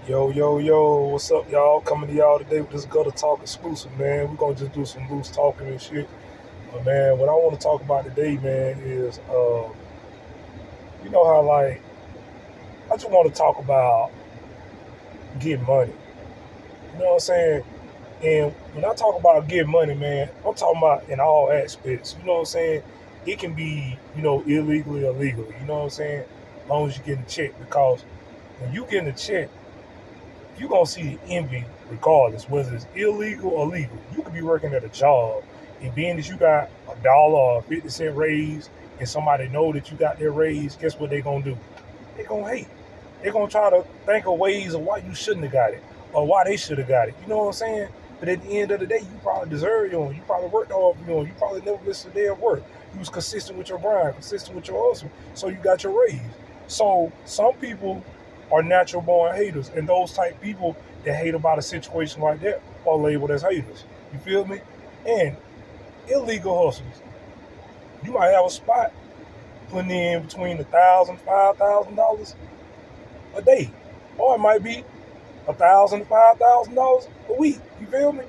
Yo, yo, yo, what's up, y'all? Coming to y'all today with this Gutter Talk exclusive, man. We're gonna just do some loose talking and shit. But man, what I want to talk about today, man, is you know how I just want to talk about getting money. You know what I'm saying? And when I talk about getting money, man, I'm talking about in all aspects. You know what I'm saying? It can be, illegally or legally. You know what I'm saying? As long as you get a check, because when you get a check, you're gonna see the envy regardless, whether it's illegal or legal. You could be working at a job, and being that you got $1 or 50 cent raise, and somebody know that you got their raise, guess what they gonna do? They gonna hate. They gonna try to think of ways of why you shouldn't have got it or why they should have got it. You know what I'm saying? But at the end of the day, you probably deserve yours. You probably worked hard for yours. You probably never missed a day of work. You was consistent with your grind, consistent with your hustle, so you got your raise. So some people are natural born haters, and those type people that hate about a situation like that are labeled as haters. You feel me? And illegal hustles, you might have a spot putting in between $1,000 to $5,000 a day, or it might be $1,000 to $5,000 a week. You feel me?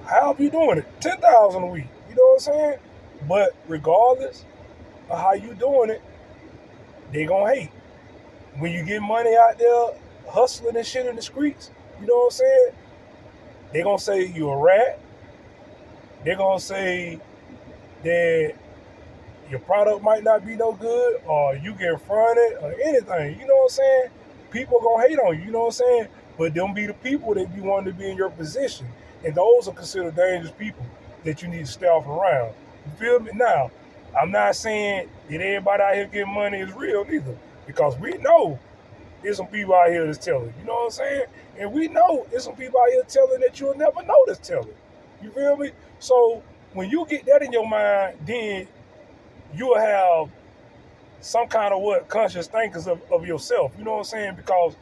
How are you doing it? 10,000 a week. You know what I'm saying? But regardless of how you doing it, they gonna hate. When you get money out there hustling and shit in the streets, you know what I'm saying? They gonna say you a rat. They gonna say that your product might not be no good, or you get fronted, or anything. You know what I'm saying? People gonna hate on you. You know what I'm saying? But them be the people that be wanting to be in your position, and those are considered dangerous people that you need to stay off around. You feel me? Now, I'm not saying that everybody out here getting money is real neither, because we know there's some people out here that's telling. You know what I'm saying? And we know there's some people out here telling that you'll never know that's telling. You feel me? So when you get that in your mind, then you'll have some kind of conscious thinkers of yourself. You know what I'm saying? Because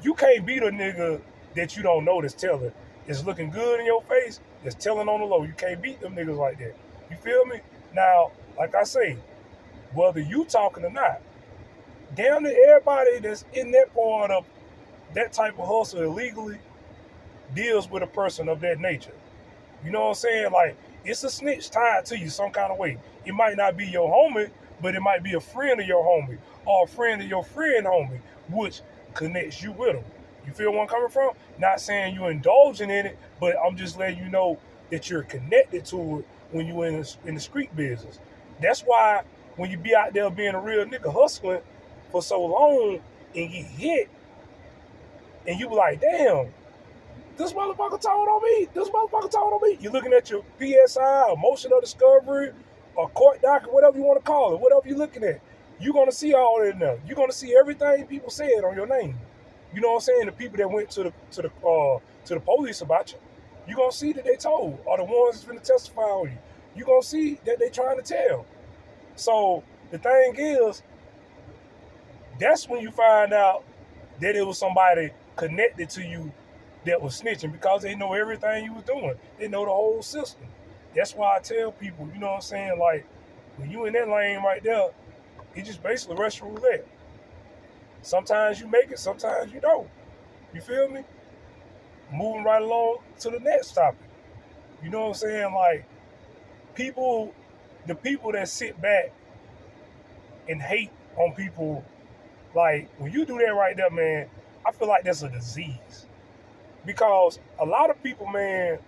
you can't beat a nigga that you don't know that's telling. It's looking good in your face, it's telling on the low. You can't beat them niggas like that. You feel me? Now, like I say, whether you talking or not, damn near everybody that's in that part of that type of hustle illegally deals with a person of that nature. You know what I'm saying? Like, it's a snitch tied to you some kind of way. It might not be your homie, but it might be a friend of your homie or a friend of your friend homie, which connects you with them. You feel where I'm coming from? Not saying you're indulging in it, but I'm just letting you know that you're connected to it when you're in the street business. That's why when you be out there being a real nigga hustling for so long and get hit, and you be like, damn, this motherfucker told on me. This motherfucker told on me. You're looking at your PSI, emotional discovery, or court docket, whatever you want to call it, whatever you're looking at. You're gonna see all that now. You're gonna see everything people said on your name. You know what I'm saying? The people that went to the police about you, you're gonna see that they told, or the ones that's gonna testify on you. You're gonna see that they trying to tell. So the thing is, that's when you find out that it was somebody connected to you that was snitching, because they know everything you was doing. They know the whole system. That's why I tell people, you know what I'm saying? Like, when you in that lane right there, it just basically Russian roulette. Sometimes you make it, sometimes you don't. You feel me? Moving right along to the next topic. You know what I'm saying? Like, people, the people that sit back and hate on people, like, when you do that right there, man, I feel like that's a disease. Because a lot of people, man,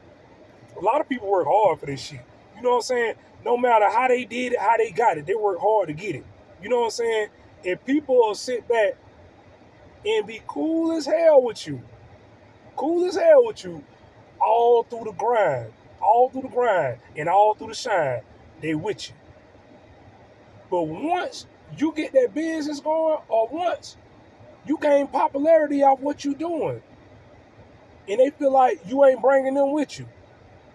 a lot of people work hard for this shit. You know what I'm saying? No matter how they did it, how they got it, they work hard to get it. You know what I'm saying? And people will sit back and be cool as hell with you, all through the grind, and all through the shine. They with you. But once you get that business going, or once you gain popularity off what you doing, and they feel like you ain't bringing them with you,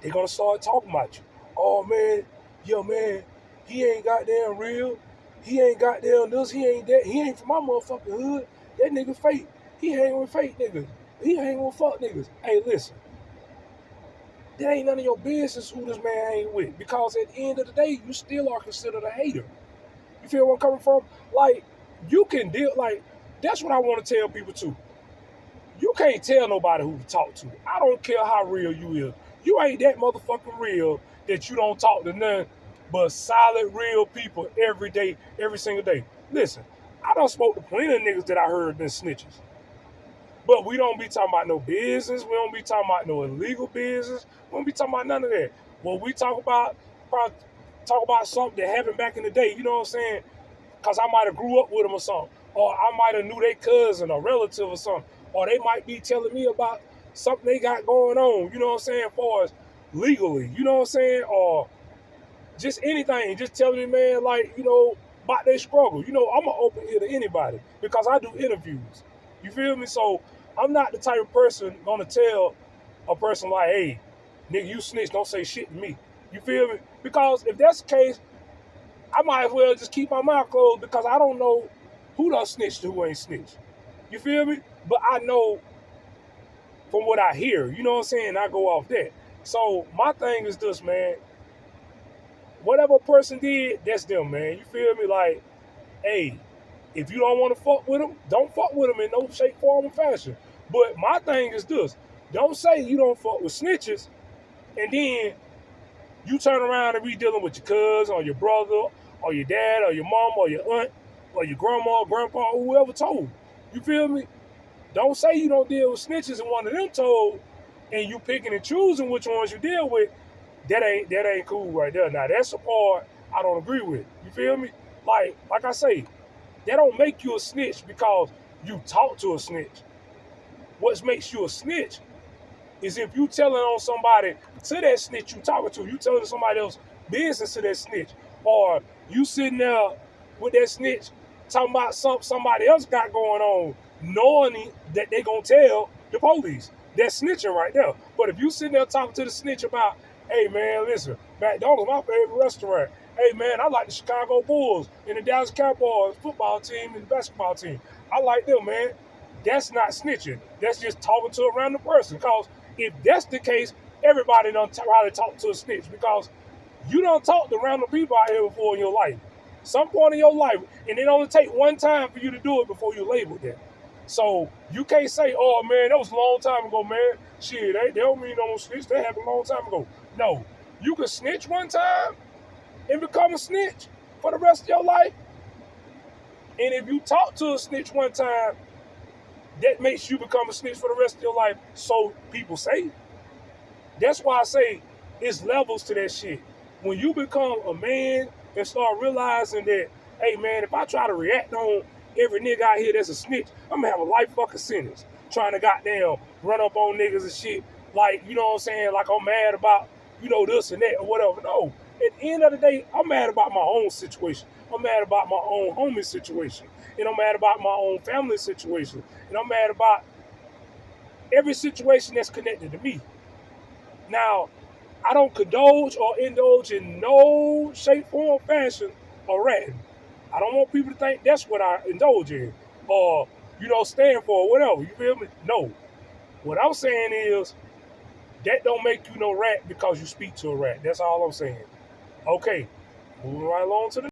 they're gonna start talking about you. Oh man, yo man, he ain't goddamn real. He ain't goddamn this. He ain't that. He ain't from my motherfucking hood. That nigga fake. He hang with fake niggas. He hang with fuck niggas. Hey, listen, that ain't none of your business who this man hang with. Because at the end of the day, you still are considered a hater. You feel where I'm coming from? Like, you can deal. Like, that's what I want to tell people too. You can't tell nobody who to talk to. I don't care how real you is. You ain't that motherfucking real that you don't talk to none but solid, real people every day, every single day. Listen, I don't spoke to plenty of niggas that I heard been snitches. But we don't be talking about no business. We don't be talking about no illegal business. We don't be talking about none of that. What we talk about, probably talk about something that happened back in the day. You know what I'm saying? Because I might have grew up with them or something. Or I might have knew their cousin or relative or something. Or they might be telling me about something they got going on, you know what I'm saying, as far as legally, you know what I'm saying? Or just anything. Just telling me, man, like, about their struggle. I'm an open ear to anybody because I do interviews. You feel me? So I'm not the type of person gonna tell a person like, hey, nigga, you snitch, don't say shit to me. You feel me? Because if that's the case, I might as well just keep my mouth closed because I don't know who done snitched and who ain't snitched. You feel me? But I know from what I hear, you know what I'm saying? I go off that. So my thing is this, man. Whatever a person did, that's them, man. You feel me? Like, hey, if you don't want to fuck with them, don't fuck with them in no shape, form, or fashion. But my thing is this. Don't say you don't fuck with snitches, and then you turn around and be dealing with your cousin or your brother or your dad or your mom or your aunt or your grandma or grandpa or whoever told. You feel me? Don't say you don't deal with snitches and one of them told, and you picking and choosing which ones you deal with. That ain't cool right there. Now that's the part I don't agree with. You feel me? Like I say, that don't make you a snitch because you talk to a snitch. What makes you a snitch is if you telling on somebody to that snitch you talking to, you telling somebody else business to that snitch, or you sitting there with that snitch talking about somebody else got going on, knowing that they gonna tell the police. That's snitching right there. But if you sitting there talking to the snitch about, hey man, listen, McDonald's my favorite restaurant. Hey man, I like the Chicago Bulls and the Dallas Cowboys football team and the basketball team. I like them, man. That's not snitching. That's just talking to a random person. Because if that's the case, everybody don't probably talk to a snitch because you don't talk to random people out here before in your life. Some point in your life, and it only take one time for you to do it before you label that. So you can't say, oh man, that was a long time ago, man. Shit, they don't mean no snitch. That happened a long time ago. No, you can snitch one time and become a snitch for the rest of your life. And if you talk to a snitch one time, that makes you become a snitch for the rest of your life. So people say. That's why I say it's levels to that shit. When you become a man and start realizing that, hey man, if I try to react on every nigga out here that's a snitch, I'm gonna have a life fucking sentence. Trying to goddamn run up on niggas and shit. Like, you know what I'm saying? Like I'm mad about, this and that or whatever. No. At the end of the day, I'm mad about my own situation. I'm mad about my own homie situation. And I'm mad about my own family situation. And I'm mad about every situation that's connected to me. Now, I don't condone or indulge in no shape, form, fashion or ratting. I don't want people to think that's what I indulge in or, stand for or whatever. You feel me? No. What I'm saying is that don't make you no rat because you speak to a rat. That's all I'm saying. Okay, moving right along to the